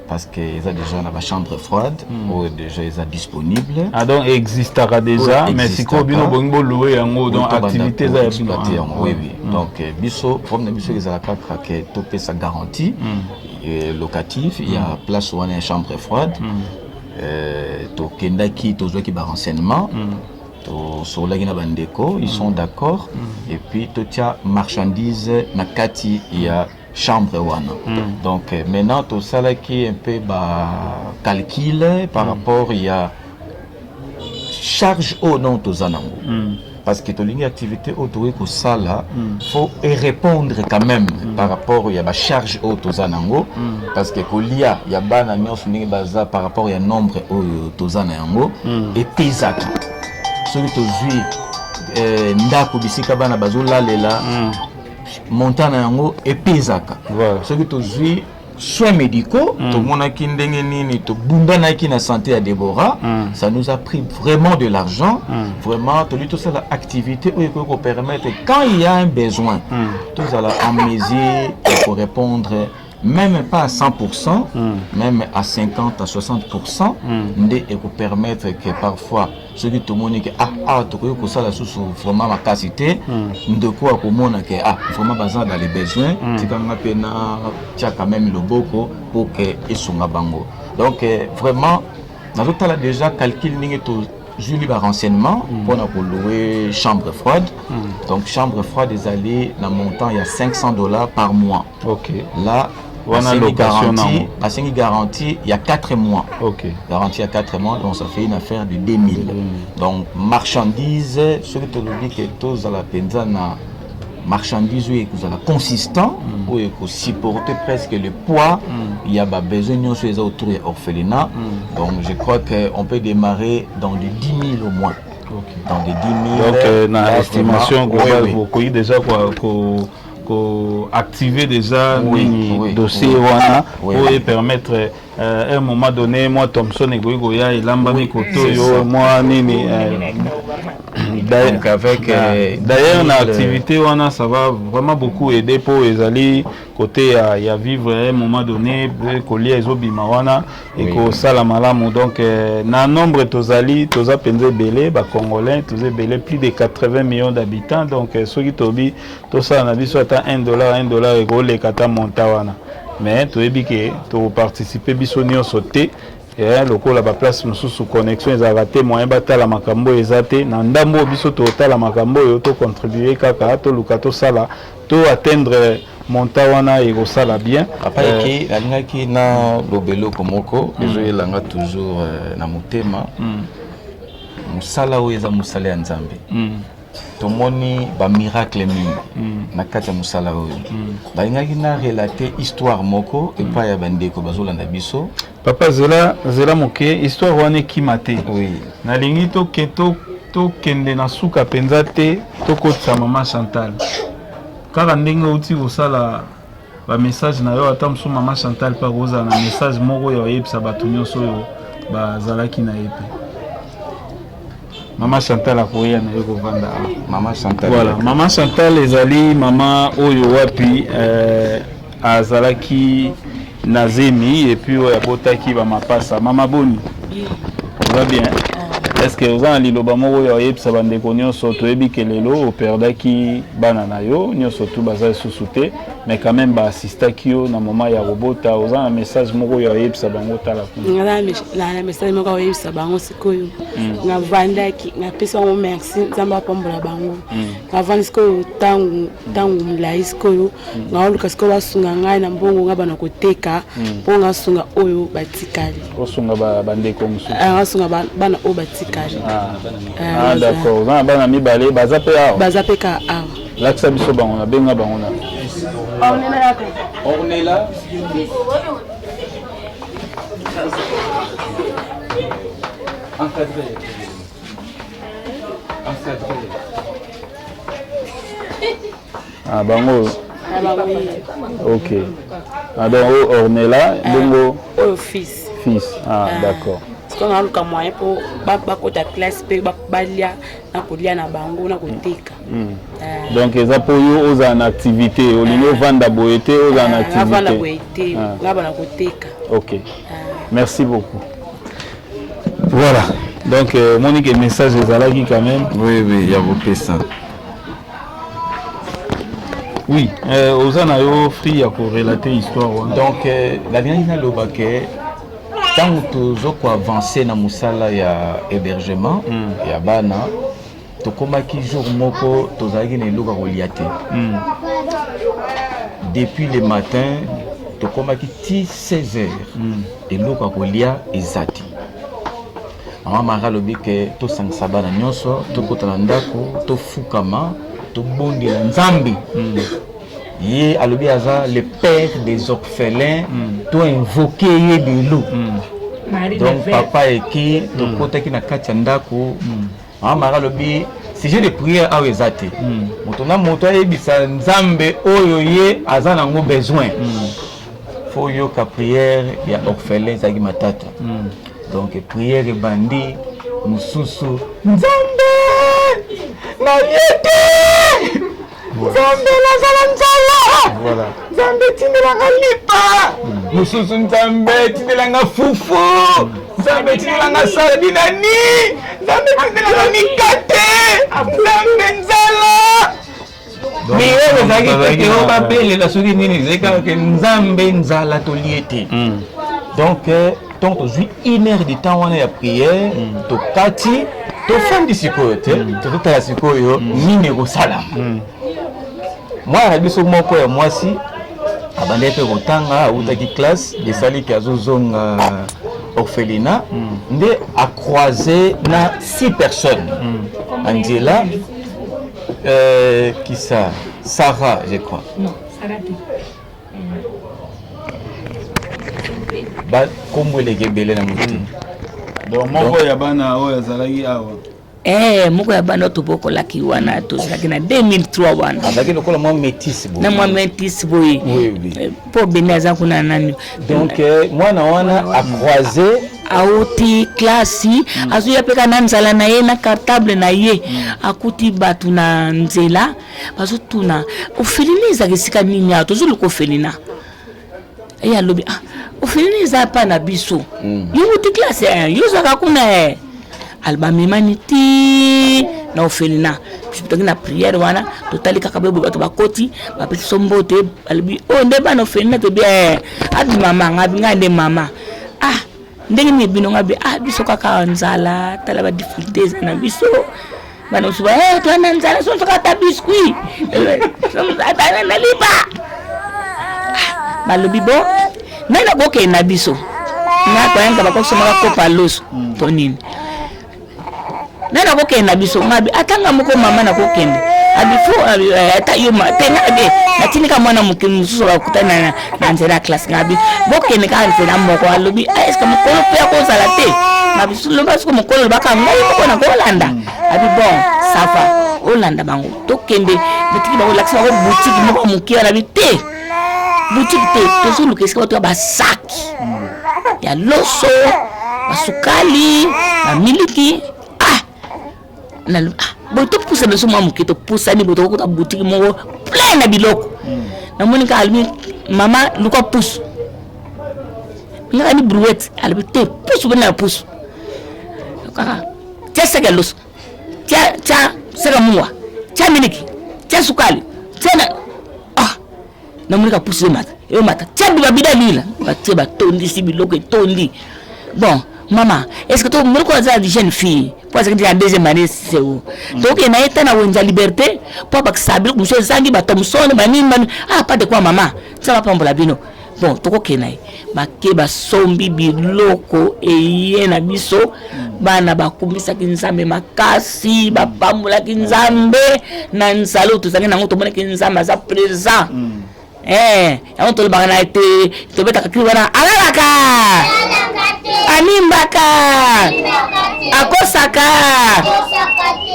Parce qu'ils ont déjà la chambre froide, ou déjà ils sont disponibles. Ah donc il existera déjà, mais si vous avez loué en haut, donc activité oui. Donc, biso, comme biso ils ont craqué tout sa garantie locative, il y a place où on a une chambre froide. To kendaki to qui ba renseignement. To sur la gina bandeko, ils sont d'accord. Et puis to tia marchandise nakati il y a chambre wana. Donc maintenant tout ça là qui est un peu calcul par rapport il y a charge au nom de zanango. Parce que toute l'activité autour de ça là, faut y répondre quand même par rapport il y a la charge au tozanango parce que kolia il y a bana nyonso ndenge baza par rapport il y a nombre au tozanango et pizaki. Ce que tu vis ndako bisika bana bazola lela montana yango et pizaka. Ce que tu vis soins médicaux, tout le monde qui ndenge to bundana qui na santé à Déborah, ça nous a pris vraiment de l'argent, vraiment tout ça l'activité où peut permettre quand il y a un besoin, tout ça en mesure pour répondre même pas à 100%, même à 50 à 60%, et pour permettre que parfois ceux qui te montrent que tout ça la sous vraiment ma capacité de quoi comment que vraiment besoin dans les besoins, c'est quand même quand même le boko pour que ils sont à bango. Donc vraiment dans tout là déjà calcul n'ingé tout Julie va renseignement pour louer chambre froide. Donc chambre froide est allée dans montant il y a $500 par mois. OK. Là à 5 garantie, il y a 4 mois. OK. Garantie à 4 mois, donc ça fait une affaire de 2000. Donc, marchandises, ce que tu dis que tous à la penzana, marchandises, vous avez consistant, où il faut supporter presque le poids, il y a besoin de choses autour de l'orphelinat. Donc, je crois qu'on peut démarrer dans les 10 000 au moins. Dans les 10 000. Donc, dans l'estimation globale, vous avez déjà activer déjà dossier wana pour permettre à un moment donné moi Thompson et Goya et Lambami Koto moi nini d'ailleurs la activité wana ça va vraiment beaucoup aider pour les alliés côté à vivre à un moment donné coller les obima wana et que ça la malamu donc na nombre tozali toza penze belé ba congolais toza belé plus de 80 millions d'habitants donc ceux qui tobi tout ça na biso ata $1 et go les kata montawana mais tu ebi que tu participer biso nyonso te et lokola ba place mususu connexion ezaka te moyen batala makambo ezate na ndambo biso to tala makambo yo to contribuer kaka to luka to sala to atteindre montawana et go sala bien après qui la qui na lobelo komoko ezoyelanga toujours na motema musala o eza musala ya nzambe tomoni ba miracle mingi na kati ya musala oyo balingaki na relater histoire moko et pas ya bandeko bazolanda biso papa zela moke histoire wana ekimate nalingi to kende na suka penza te to kotisa mama Chantal kaka ndenge uti kosala ba message na yo ata msu mama Chantal pa koza na message moko ya oyebisa bato nyonso oyo bazalaki na ye pe Maman Chantal a koya na yoko vanda. Maman Chantal. Voilà, Maman Chantal ezali mama oyo wapi azalaki nazemi et puis oya botaki ba mapasa. Mama Boni. Ça va bien. est-ce que vous avez liloba moko ya yebisa bandeko nyonso toyebi ke lelo operdaki bana na yo nyonso tu baza susu te mais quand même baassistaki yo na moment ya robota oza na message moko ya yebisa bango tala kuna na message moko ya yebisa bango sikoyo ngavandaki ngapesa bango merci nzambe apambola bango ngavandi sikoyo tangu mlai sikoyo ngaoluka sikoyo basunga ngai na mbongo nga bana koteka mpo ngasunga oyo batikali osunga bandeko mosusu ngasunga bana oyo batikali d'accord oza na bana mibale baza mpe awa baza mpe ka awa lakisa biso bango na benga bango na Ornella. Encadré. Ah, bango. Ok. Ah, donc, Ornella, bongo. Fils. Fils. Ah, d'accord. Parce qu'on a un moyen pour la classe, balia, na kolia na bango, na koteka. Donc, ils ont en activité. Au niveau vanda boete, ils en activité. Vanda boete, na bana koteka. Ok. Merci beaucoup. Voilà. Donc, Monique, message des alagis quand même. Oui, il y a vos ça. Oui, aux anayo free à relater l'histoire. Donc, la dernière lobake, tant que tu as avancé dans musala ya hébergement, ya bana, tu komaki jour moko, tu as gagné le loga reliaté. Depuis le matin, tu komaki 16 heures, et le loga relia ezati. Maman mara lobi que tu sang sabana nyonso, tu kotala ndako, tu fukama, tu bondi la nzambi. Yé alobi aza le père des orphelins, tu invoqué yé de l'eau. Donc papa et qui, tu kotaki na kati ndako, maman mara lobi sujet de prière a ezate. Motona moto ayebisa nzambe oyo yé aza nango besoin. Faut yo ka prière ya orphelin zaki matata. Donc prière bandi mususu nzambe na yete nzambe la zala voilà nzambe tindela ngalipa mususu nzambe tindela nga fufu nzambe tindela nga saladi nani nzambe tindela nga mikate nzambe nzala mais ezaki peke o babelela soki nini zeka ke nzambe nzala toliete. Donc donc aujourd'hui 1 heure de temps on a prière to kati to fin de sikote to ta sikoyo nini ko sala moi na biso moko ya mwasi abande pe kotanga utaki classe de sali ki azozonga orphelinat nde a croisé na 6 personnes Angela qui ça Sarah je crois ba kombo leke bele na muti donc moko ya bana oyo azalaki awa moko ya bana tobokolaki wana tozalaki na 2003 wana azalaki lokola mwa métis boye na mwa métis boye po bene aza kuna nani donc mwana wana a croisé auti klasi azuya peka na nzala na ye na cartable na ye akuti batu na nzela bazotuna ofelina ezaka esika nini ato tozoluka ofelina eya lobi ofelina eza pa na biso yonguti klasi yozaka kuna albamemani ti na ofelina bisutaki na prière wana totali kaka bebo bato bakoti bapesi so mbote alobi nde bana ofelina tobi abi mama ngabi nga nde mama ndenge ni bino ngabi biso kaka nzala tala ba difficultés na biso bana usuba to na nzala so kaka biscuit ata na lipa balobi bo nana boke na biso na kwanga bakosoma ko palos to nini nana boke na biso ngabi atanga moko mama na kokende abifo ata yo tena be natinika mwana mukimu mususu bakutana na nzela class ngabi boke ne ka nzela moko alobi est-ce que mokolo pe ko sala te ngabi sulo ba suko mokolo baka ngai moko na kolanda abi bon ça va olanda bango to kende betiki ba relaxa ko boutique moko mukia na bi te boutique te to sulu keska to ba saki ya loso basukali na miliki na boto pousse na suma mukito pousse ni boto ko ta boutique mo plein na biloko na monika almi mama luko pousse nga ni brouette albi te pousse bena pousse kaka te tia segalos tia sega muwa tia miniki tia sukali tia na na monika pousse mata tia bibida lila batie batondi si biloko tondi. Bon maman, est-ce que tu as une jeune fille pour que tu aies deuxième année c'est où donc il y a une liberté pour que ça bloque monsieur Zangi Batomson pas de quoi maman ça va pas pour la bino. Bon tu connais ba keba sombi biloko et na biso bana bakumisa kinzambe makasi ba pamula kinzambe na nsalo to zangi nango to mona kinzambe za présent on te le bagana été to beta kiwana alalaka animbaka akosaka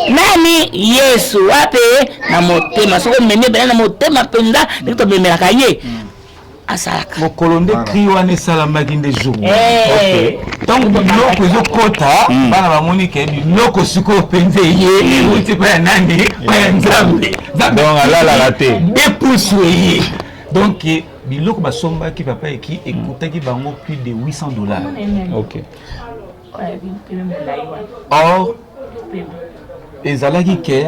nani Yesu wape na motema soko mene bena na motema penza nito bemelaka ye asalaka mokolonde kriwane salama kinde jour OK donc biloko ezokota bana bamoni ke biloko siko penze ye uti pa nani pa nzambe donc alala te dépoussé donc biloko basomba ki papa eki ekutaki bango plus de $800. OK. Or ezalaki ke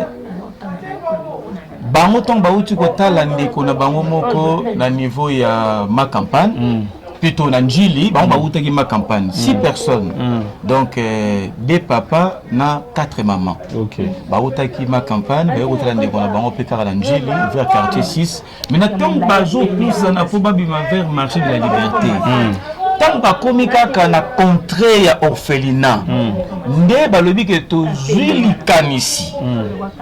bango tong bauti kotala ndeko na bango moko na niveau ya ma campagne plutôt na njili bango bautaki ma campagne 6 personnes donc 2 papas na 4 mamans. OK. Bautaki ma campagne ba kotala ndeko na bango pekara na njili vers quartier 6 mais na tong bazo plus na foba bima vers marché de la liberté. Tant bakomi kaka na contrée ya orphelinat nde balobi ke tozwi likanisi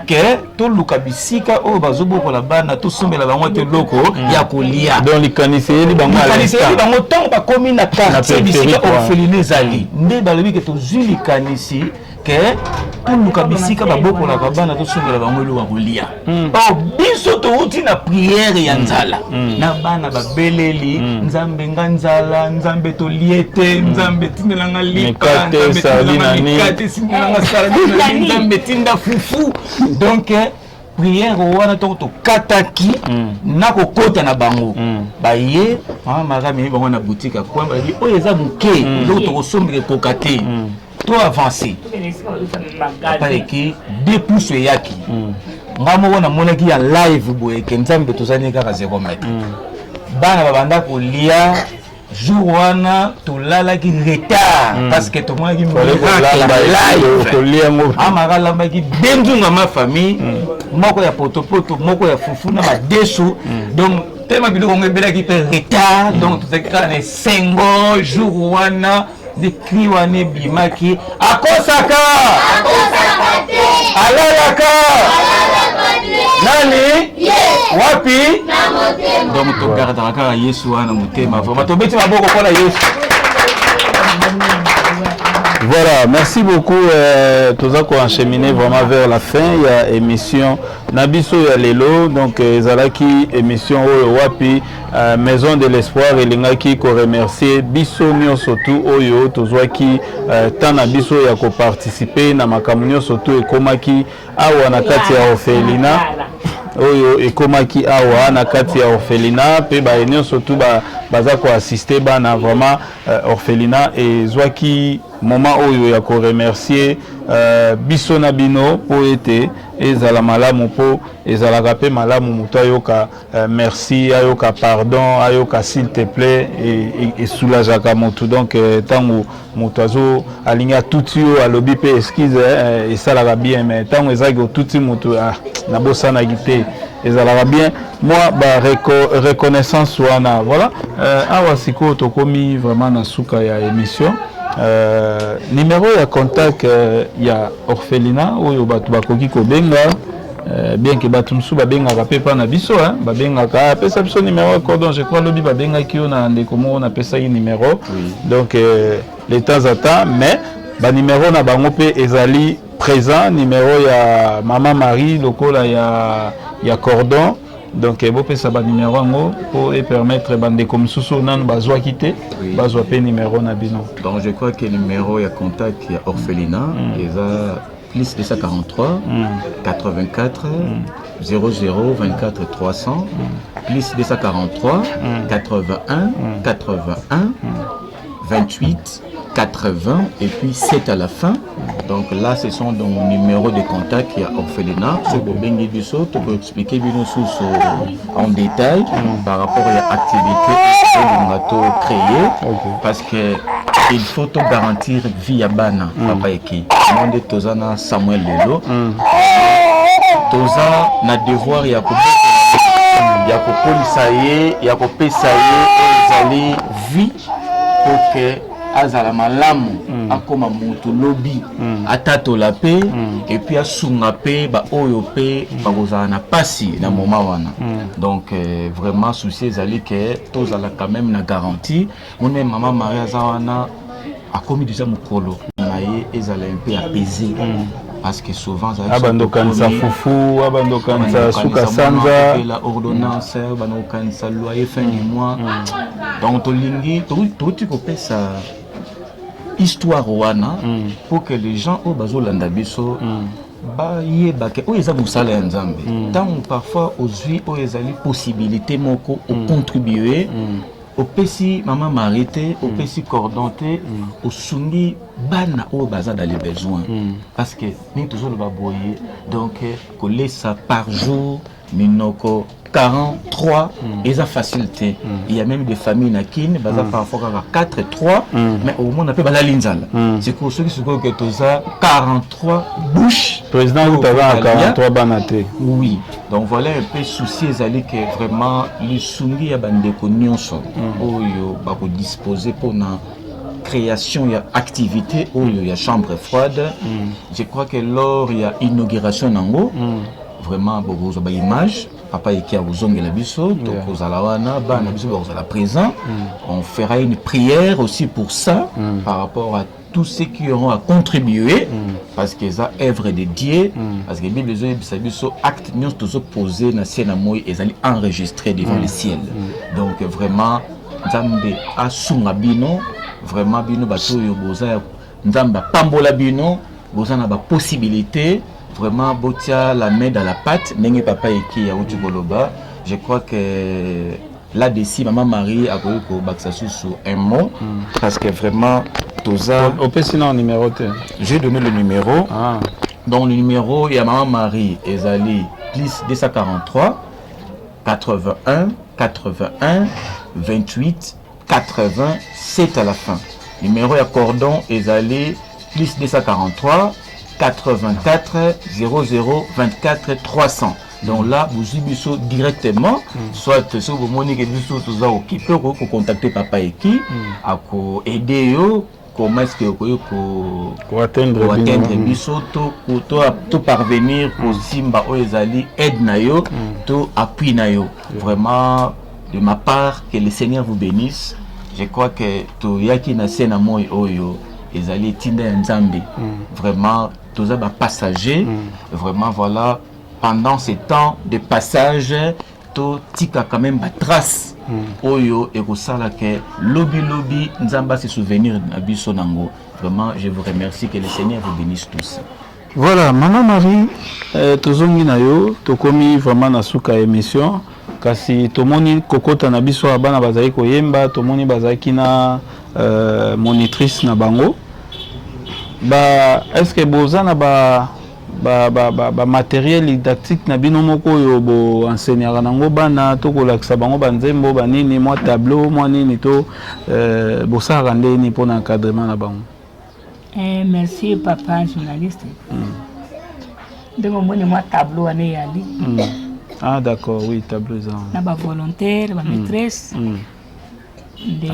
ke toluka bisika oyo bazobokola bana tosombela bango te loko ya kolia donc likanisi eli bango tant bakomi na quartier bisika orphelinat ezali nde balobi ke tozwi likanisi ke toluka bisika babokolaka bana tosombela bango eloko ya kolia or biso touti na priere ya nzala na bana babeleli nzambe nga nzala nzambe toliete nzambe tindelanga lipa nzambe tinda fufu donc priere wana to kataki na kokota na bango baye marami bango na boutique kwa bali oyo eza muke donc to kosombele kokate trop avancé papa ki dépousse yaki ngamo wana monaki ya live boye ke nzambe tozani kaka 0 mètre bana babanda kolia jour wana tolalaki retard parce que tomonaki live amaka lambaki benzunga ma famille moko ya potopoto moko ya fufu na badesu donc tellement biloko ngebelaki pe retard donc tozaki kaka na sengo jour wana de kriwane bimaki akosaka alalaka nani wapi donc to gardera kaka Yesu wana motema vraiment to beti maboko kona Yesu. Voilà, merci beaucoup. Tous à quoi encheminer vraiment vers la fin. Il y a émission Nabiso ya Lelo, donc Zalaki émission Wapi Maison de l'Espoir et l'ingaki ko remercier Biso nyo surtout Oyo Tozwaki Tana Biso ya ko participer na makamunyo surtout ekomaki awa na kati ya orphelinat oyo ekomaki awa na kati ya orphelinat pe ba enyo surtout baza ko assister bana vraiment orphelinat et zwaki moment oyo ya ko remercier biso na bino po ete ezala malamu po ezala pe malamu muto ayoka merci ayoka pardon ayoka s'il te plaît et soulageaka mutu donc tango muto azo alinga tuti yo alobi pe excuse et ça la bien mais tango ezaki tuti mutu na bosana gite ezala bien moi ba reconnaissance wana voilà awa siko tokomi vraiment na suka ya émission numéro ya contact ya orphelinat oyo bato bakoki kobenga bien que bato musu babengaka pe pa na biso babengaka pesa biso numéro ya cordon je crois lobi babengaki yo na ndeko moko na pesa yi numéro donc les temps à temps mais ba numéro na bango pe ezali présent numéro ya maman Marie lokola ya cordon donc bo pesa ba numéro ngo pour permettre bande comme susu nan bazwa quitter bazwa pe numéro na bino. Donc je crois que le numéro ya contact ya orphelinat eza plus 243 84 00 24 300 plus 243 81 81 28 80 et puis 7 à la fin Donc là, ce sont donc numéros de contact qui a orphelinat. Ce que Bengi Bisso, tu peux expliquer bien en détail par rapport à l'activité que nous avons créée. Parce que il faut te garantir vie à Bana, papa et qui. Monde Tozana Samuel Lelo. Toza na devoir ya ko polisaye, ya ko pesaye, ezali vie pour que azala malamu akoma mutu lobi atato la paix et puis asunga paix ba oyo paix ba kozala na pasi na moment wana. Donc vraiment souci ezali que tozala quand même na garantie mon maman Maria Zawana a commis déjà mukolo naye ezala un peu apaisé. Parce que souvent abandokanisa fufu abandokanisa suka sanza la ordonnance abandokanisa loyer fin du mois donc tolingi tout ko pesa histoire wana pour que les gens au bazolanda biso ba yeba ke o eza musala ya nzambe tant parfois ozui o ezali possibilité moko o contribuer au pesi maman marité au pesi cordonté au sungi bana au bazar dans les besoins parce que ni toujours le baboyer donc coller ça par jour minoko 43 et ça facilité il y a même des familles nakine bazar parfois 4 3 mais au moins on appelle bala linzala c'est pour ceux qui se que tout ça 43 bouches président vous avez 43 banaté oui donc voilà un peu souci ezali que vraiment les sungi ya bandeko nyonso oyo ba ko disposer pour na création il y a activité où il y a chambre froide je crois que lors il y a inauguration nango vraiment beaucoup de images papa et qui a besoin de la biso donc aux alawana bana biso aux la présent on fera une prière aussi pour ça par rapport à tous ceux qui auront à contribuer parce que ça œuvre de Dieu parce que la Bible dit acte nous tous posés na scène moi et allez enregistrer devant le ciel donc vraiment nzambe asunga bino vraiment bino bato yo boza nzamba pambola bino boza na ba possibilité vraiment botia la main dans la pâte nenge papa eki ya Utugoloba je crois que là-dessus maman Marie a voulu ko baksa sous un mot parce que vraiment toza au sinon numéro j'ai donné le numéro donc le numéro il y a maman Marie ezali plus 243 81 81 28 87 à la fin numéro ya cordon ezali plus 243 84 00 24 300 donc là vous subissez directement soit si vous monique biso tous ça occupé ko contacter papa eki à ko aider yo comment est-ce que ko atteindre biso to parvenir ko simba o ezali aide na yo to appui na yo vraiment de ma part que le Seigneur vous bénisse je crois que to yaki na sena moy oyo ezali tinda nzambe vraiment tous les passagers vraiment voilà pendant ces temps de passage to tika quand même ba trace oyo et kosala que lobby nzamba se souvenir na biso nango vraiment je vous remercie que le Seigneur vous bénisse tous. Voilà maman Marie tozongi na yo tokomi vraiment na suka émission kasi tomoni kokota na biso abana bazali koyemba tomoni bazaki na monitrice na bango ba est-ce que bozana ba matériel didactique na bino moko yo bo enseignera nango bana to kolakisa bango banzembo banini moi tableau moi nini to bosara ndeni pour encadrement na bango. Merci papa journaliste. Ndenge mbone moi tableau ane yali. Ah d'accord, oui, tableau ça. Na ba volontaire, ba maîtresse.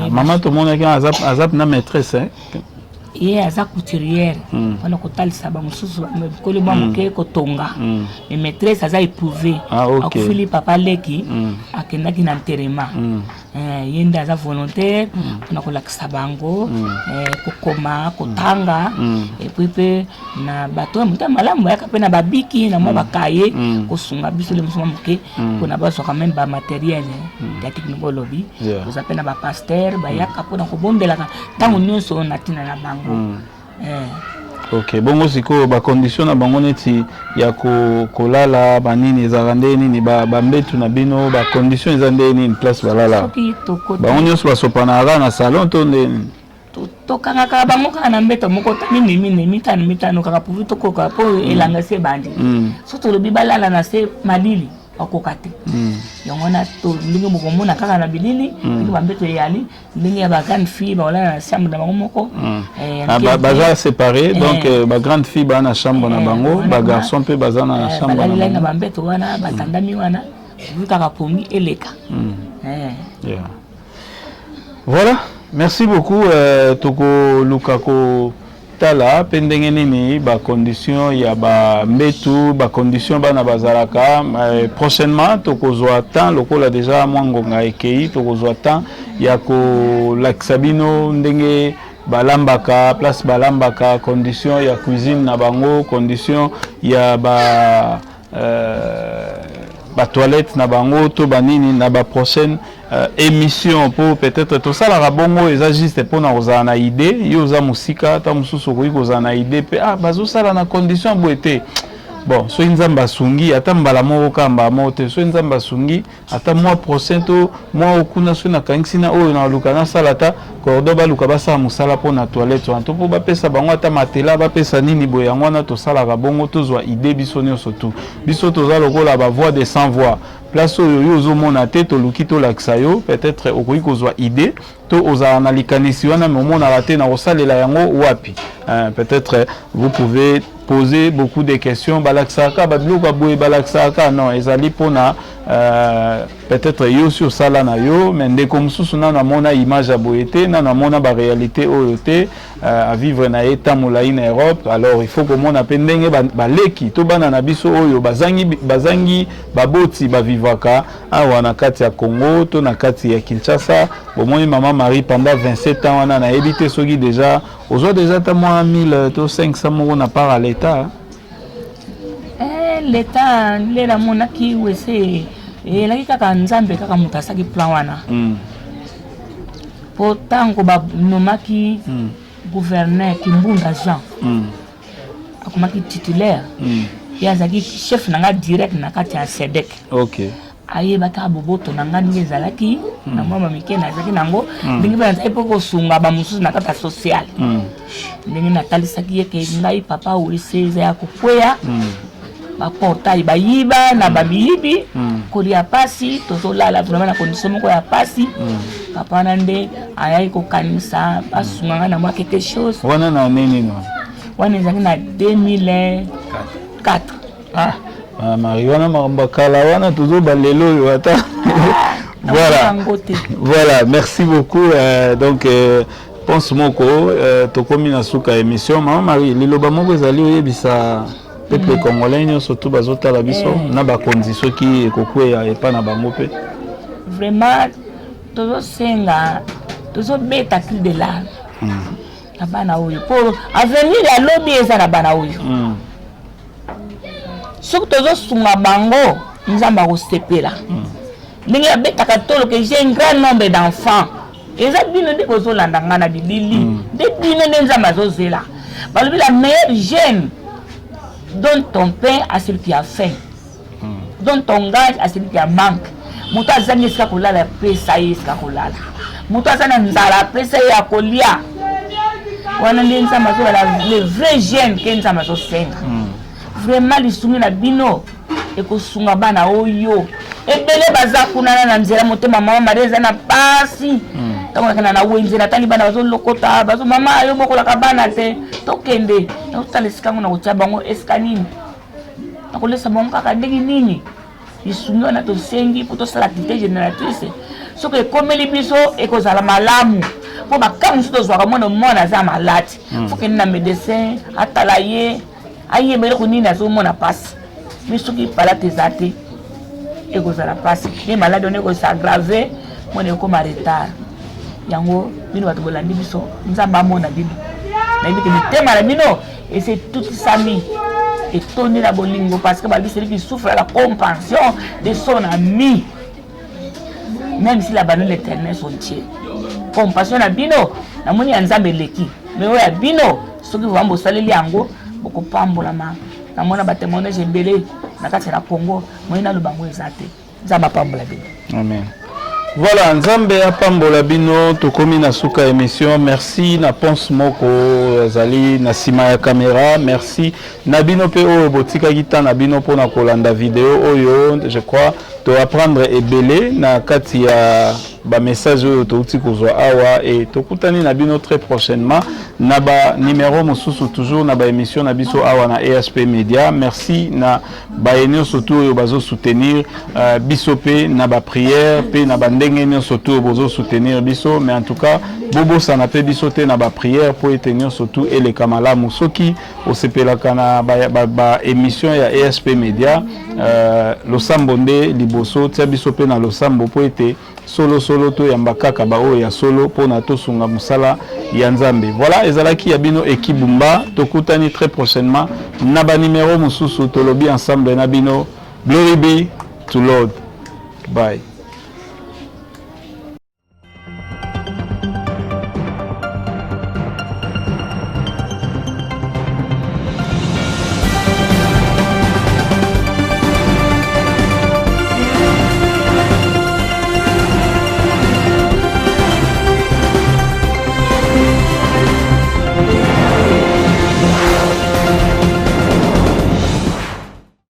Maman tout le monde azap na maîtresse hein. Et aza couturière on a kotalisa ba mususu ko le ba muke ko tonga et maîtresse aza éprouvé akufili papa leki akendaki na nterema yenda aza volontaire on a kolakisa bango kokoma kotanga et puis pe na bato muta malamu ya kapena babiki na mwa bakaye kosunga biso le mususu muke kona ba so quand même ba matériel ya technologie vous appelez na ba pasteur ba ya kapona ko bombela tango nyonso na tina na bango. Ok, bon siko ba condition na bango neti ya kolala banini ezaka ndeni ba mbetu na bino ba condition eza ndeni place balala. Bango nyonso basopanaka na salon to ndeni. tokangaka bango kaka na mbeto moko mingi mitano kaka pour tokoka po elanga se bandi surtout lobi balala na se malili akoka te yango na to ndenge moko mona kaka na bilili ndenge bambeto yali ndenge ya ba grande fille baolala na chambre na bango moko baza séparé donc ba grande fille ba na chambre na bango ba garçon pe baza na chambre na bango na bambeto wana batandami wana kaka pongi eleka voilà. Merci beaucoup Toko Lukako Tala pendenge nini ba condition ya ba mbetu ba condition bana bazalaka prochainement Toko zwa temps lokola déjà mwangonga ekei Toko zwa temps ya ko laksabino ndenge balambaka place balambaka condition ya cuisine na bango condition ya ba toilette na bango to banini na ba prochaine émission pour peut-être tout ça la bongo eza juste pour na ozana idée yo za musika ta mususu ko kozana idée pe bazo sala na condition boete bon so nzamba sungi ata mbala moko kamba mote so nzamba sungi ata mois prochain to mois okuna so na kangsina oyo na lukana salata kordo ba luka basa musala pour na toilette to po ba pesa bango ata matela ba pesa nini boyango na to sala ka bongo to zwa idée bisonyo surtout biso to za lokola ba voix de sans voix place oyo yo ozomona te to luki to laksa yo peut-être okoki kozwa idée to ozala na likanisi wana mais omona la te na kosalela yango wapi peut-être vous pouvez poser beaucoup de questions balaksaka babiloko boye balaksaka non ezali pona peut-être yo sur sala na yo mais ndeko mususu na mona image ya boyete na mona ba réalité oyo te à vivre na état molai na Europe alors il faut que mona pendenge baleki to bana na biso oyo bazangi baboti ba vivaka awa na kati ya Congo to na kati ya Kinshasa bomoni maman Marie pendant 27 ans wana na habité soki déjà ozo déjà ta moins 1000 to 500 moko na part à l'état l'état lela mona ki wese elaki kaka nzambe kaka mutu asaki plan wana po tango banomaki gouverneur Kimbunda Jean akomaki titulaire ye azalaki chef nanga direct na kati ya SEDEC ayebaka boboto nanga ndenge ezalaki na mama mike nazalaki nango ndenge mpe nazalaki mpo kosunga bamosusu na kati ya sociale ndenge natalisaki ye ke ngai papa wese eza ya kokweya baportail bayiba na bamiyibi kolia pasi tozolala vraiment na condition moko ya pasi papa na nde ayaki kokanisa basunganga na mwa quelque chose wana na nini no wana ezalaki na 2004 Marie wana makala wana tozoba lelo yo ata voilà merci beaucoup donc pense moko tokomi na suka émission maman Marie liloba moko ezali oyebisa peuple congolais surtout bazotala biso na bakonzi soki ekokweya epa na bango pe vraiment tozosenga tozobeta cri de larme na bana oyo pour avenir ya lobi eza na bana oyo soki tozosunga bango nzambe akosepela ndenge abetaka tolo ke j'ai un grand nombre d'enfants eza bino nde bozolanda nga na bilili nde bino nde nzambe azozela balobi la meilleure jeune donne ton pain à celui qui a faim. Donne ton gage à celui qui a manque. Muta zani esika kolala pesa esika kolala. Muta zana nzala pesa ya kolia. Wana ndenza mazo le vrai jeune kenza mazo senga. Vraiment lisungi na bino ekosunga bana oyo. Ebele baza kunana na nzela motema mama mareza na pasi. Tango kana na wenze na tali bana bazo lokota bazo mama ayo bokola kabana te tokende na utalesika ngona kutia bango eskanini nakolesa bango kaka ndenge nini isungi na to sengi poto sala activité génératrice soki ekomeli biso ekozala malamu po bakamu soto zwaka mwana za malati fokende na médecin atala ye ayebele kunini azomona pasi bisoki palate eza te ekozala pasi ne maladi one ekosagrave mwana ekoma retard yango bino bato bolandi biso nzambe amona bino nayebi ke mitema na bino ese tout sami etondi na bolingo parce que balobi celui qui souffre la compassion de son ami même si la banane l'éternel son Dieu compassion na bino namoni ya nzambe eleki mais oyo ya bino soki vambo osaleli yango bokopambolama namona batémoignage ebele na kati na Congo moyena lobango eza te nzambe apambola bino amen Voilà, Nzambe apambola bino tokomi na suka émission. Merci na Ponce Moko Zali na sima ya caméra. Merci na bino pe oyo botika kita na bino pona kolanda vidéo oyo. Je crois to apprendre ebele na kati ya ba message oyo touti kozwa awa et tokutani na bino très prochainement na ba numéro mosusu toujours na ba émission na biso awa na ESP Media. Merci na ba enyo surtout oyo bazo soutenir biso pe na ba prière pe na ba ndenge nyonso to bozo soutenir biso, mais en tout cas bobo sana pe biso te na ba prière pour etenir surtout et les kamalamu soki osepelaka na ba émission ya ESP Media losambo nde liboso tia biso pe na losambo po ete solo to yamba kaka ba oyo ya solo pona to sunga musala ya Nzambe. Voilà, ezalaki ya bino ekibumba tokutani très prochainement na ba numéro mususu tolobi ensemble na bino. Glory be to Lord. Bye.